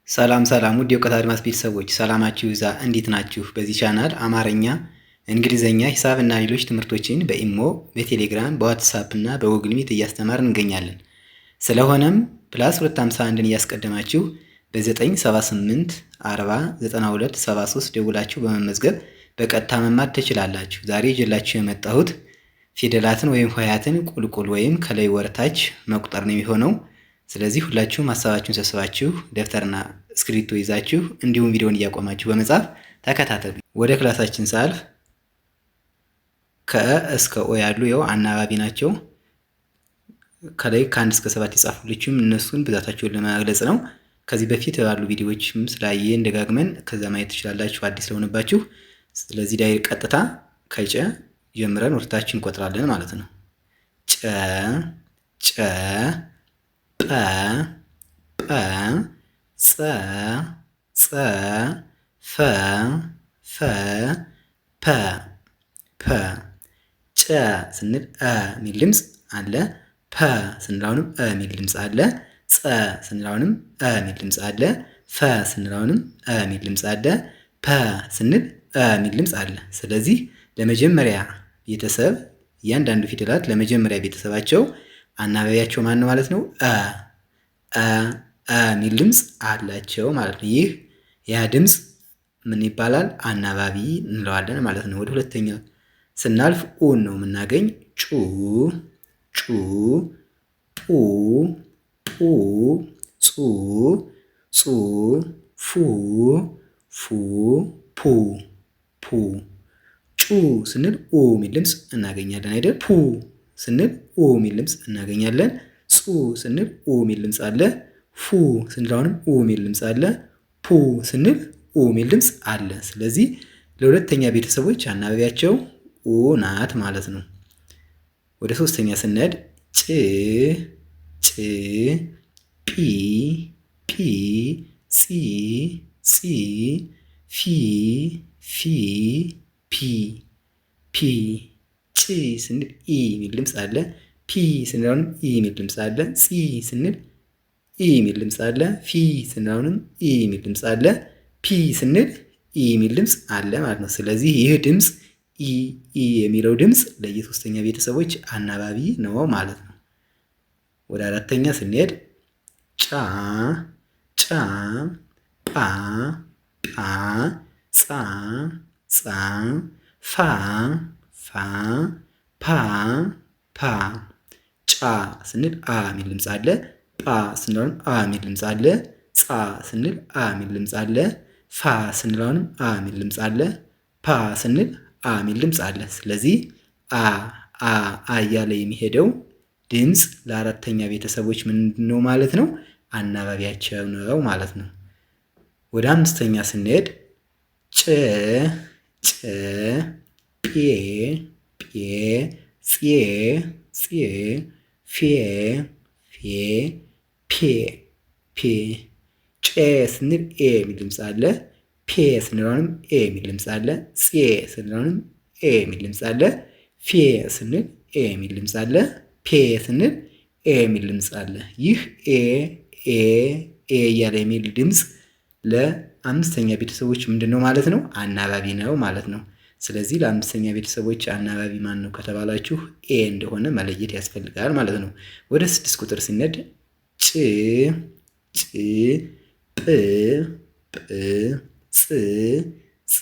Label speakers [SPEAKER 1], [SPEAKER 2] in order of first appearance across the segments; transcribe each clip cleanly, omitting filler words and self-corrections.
[SPEAKER 1] ሰላም ሰላም ውድ የእውቀት አድማስ ቤተሰቦች ሰላማችሁ ይብዛ። እንዴት ናችሁ? በዚህ ቻናል አማርኛ፣ እንግሊዘኛ፣ ሂሳብ እና ሌሎች ትምህርቶችን በኢሞ፣ በቴሌግራም፣ በዋትሳፕ እና በጉግል ሚት እያስተማርን እንገኛለን። ስለሆነም ፕላስ 251ን እያስቀደማችሁ በ978 40 92 73 ደውላችሁ በመመዝገብ በቀጥታ መማር ትችላላችሁ። ዛሬ ይዤላችሁ የመጣሁት ፊደላትን ወይም ሆሄያትን ቁልቁል ወይም ከላይ ወርታች መቁጠር ነው የሚሆነው። ስለዚህ ሁላችሁም ሀሳባችሁን ሰብስባችሁ ደብተርና እስክሪብቶ ይዛችሁ እንዲሁም ቪዲዮውን እያቆማችሁ በመጻፍ ተከታተሉ። ወደ ክላሳችን ሳልፍ ከ እስከ ኦ ያሉ ያው አናባቢ ናቸው። ከላይ ከ1 እስከ 7 የጻፉልችም እነሱን ብዛታቸውን ለመግለጽ ነው። ከዚህ በፊት ባሉ ቪዲዮዎችም ስላየን ደጋግመን ከዛ ማየት ትችላላችሁ አዲስ ለሆነባችሁ። ስለዚህ ዳይር ቀጥታ ከጨ ጀምረን ወርታችን እንቆጥራለን ማለት ነው። ጨ ጨ ጰ ጰ ጸ ጸ ፈ ፈ ፐ ፐ ጨ ስንል ሚል ድምፅ አለ። ፐ ስንላውንም ሚል ድምፅ አለ። ጸ ስንላውንም ሚል ድምፅ አለ። ፈ ስንላውንም ሚል ድምፅ አለ። ፐ ስንል ሚል ድምፅ አለ። ስለዚህ ለመጀመሪያ ቤተሰብ እያንዳንዱ ፊደላት ለመጀመሪያ ቤተሰባቸው አናባቢያቸው ማን ነው ማለት ነው? ሚል ድምፅ አላቸው ማለት ነው። ይህ ያ ድምፅ ምን ይባላል? አናባቢ እንለዋለን ማለት ነው። ወደ ሁለተኛው ስናልፍ ኡን ነው የምናገኝ። ጩ ጩ ጡ ጡ ጹ ጹ ፉ ፉ ፑ ፑ ጩ ስንል ኡ ሚል ድምፅ እናገኛለን አይደል? ፑ ስንል ኡ ሚል ድምፅ እናገኛለን። ጹ ስንል ኡ ሚል ድምፅ አለ። ፉ ስንል አሁንም ኡ ሚል ድምፅ አለ። ፑ ስንል ኡ ሚል ድምፅ አለ። ስለዚህ ለሁለተኛ ቤተሰቦች አናባቢያቸው ኡ ናት ማለት ነው። ወደ ሶስተኛ ስንሄድ ጭ ጭ ጲ ጲ ጺ ጺ ፊ ፊ ፒ ፒ ጭ ስንል ኢ ሚል ድምፅ አለ። ፒ ስንል አሁንም ኢ ሚል ድምፅ አለ። ጺ ስንል ኢ ሚል ድምፅ አለ። ፊ ስንል አሁንም ኢ ሚል ድምፅ አለ። ፒ ስንል ኢ ሚል ድምፅ አለ ማለት ነው። ስለዚህ ይህ ድምፅ ኢ የሚለው ድምፅ ለየሶስተኛ ቤተሰቦች አናባቢ ነው ማለት ነው። ወደ አራተኛ ስንሄድ ጫ ጫ ጳ ጳ ጻ ጻ ፋ ፋ ፓ ፓ ጫ ስንል ሚል ድምፅ አለ። ጳ ስንል ሚል ድምፅ አለ። ጻ ስንል ሚል ድምፅ አለ። ፋ ስንል አሁንም ሚል ድምፅ አለ። ፓ ስንል ሚል ድምፅ አለ። ስለዚህ አ እያለ የሚሄደው ድምፅ ለአራተኛ ቤተሰቦች ምንድን ነው ማለት ነው? አናባቢያቸው ነው ማለት ነው። ወደ አምስተኛ ስንሄድ ጭ ጭ ጴ ጴ ፄ ፄ ፌ ፌ ፔ ፔ ጬ ስንል ሚል ድምፅ አለ። ፔ ስንል አሁንም ሚል ድምፅ አለ። ፄ ስንል አሁንም ሚል ድምፅ አለ። ፌ ስንል ሚል ድምፅ አለ። ፔ ስንል ሚል ድምፅ አለ። ይህ እያለ የሚል ድምፅ ለአምስተኛ ቤተሰቦች ምንድን ነው ማለት ነው? አናባቢ ነው ማለት ነው። ስለዚህ ለአምስተኛ ቤተሰቦች አናባቢ ማን ነው ከተባላችሁ እንደሆነ መለየት ያስፈልጋል ማለት ነው። ወደ 6 ቁጥር ሲነድ ጭ ጭ ጵ ጵ ፅ ፅ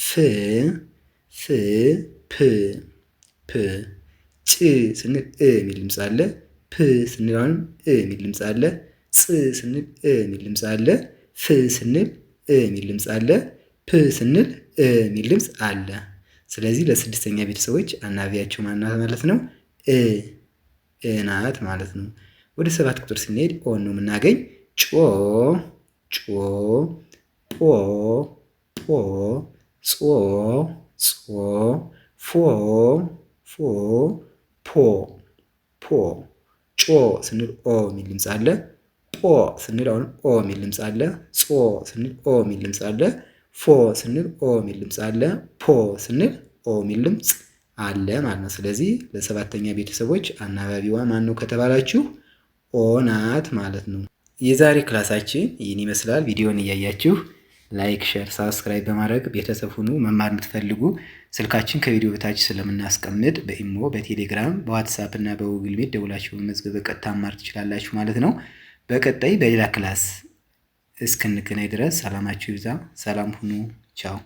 [SPEAKER 1] ፍ ፍ ፕ ፕ ጭ ስንል ሚል ድምፅ አለ። ፕ ስንል አሁንም ሚል ድምፅ አለ። ፅ ስንል ሚል ድምፅ አለ። ፍ ስንል ሚል ድምፅ አለ። ፕ ስንል ሚል ድምፅ አለ። ስለዚህ ለስድስተኛ ቤተሰቦች አናባቢያቸው ማናት ማለት ነው? ናት ማለት ነው። ወደ 7 ቁጥር ስንሄድ ኦ ነው የምናገኝ። ጮ ጮ ጶ ጶ ጾ ጾ ፎ ፎ ፖ ፖ ጮ ስንል ሚል ድምፅ አለ። ጶ ስንል አሁን ሚል ድምፅ አለ። ጾ ስንል ሚል ድምፅ አለ። ፎ ስንል ሚል ድምፅ አለ። ፖ ስንል ሚል ድምፅ አለ ማለት ነው። ስለዚህ ለሰባተኛ ቤተሰቦች አናባቢዋ ማን ነው ከተባላችሁ ኦ ናት ማለት ነው። የዛሬ ክላሳችን ይህን ይመስላል። ቪዲዮን እያያችሁ ላይክ፣ ሼር፣ ሳብስክራይብ በማድረግ ቤተሰብ ሁኑ። መማር የምትፈልጉ ስልካችን ከቪዲዮ በታች ስለምናስቀምጥ በኢሞ፣ በቴሌግራም፣ በዋትሳፕ እና በጉግል ሚት ደውላችሁ በመዝገብ በቀጥታ መማር ትችላላችሁ ማለት ነው። በቀጣይ በሌላ ክላስ እስክንገናኝ ድረስ ሰላማችሁ ይብዛ። ሰላም ሁኑ። ቻው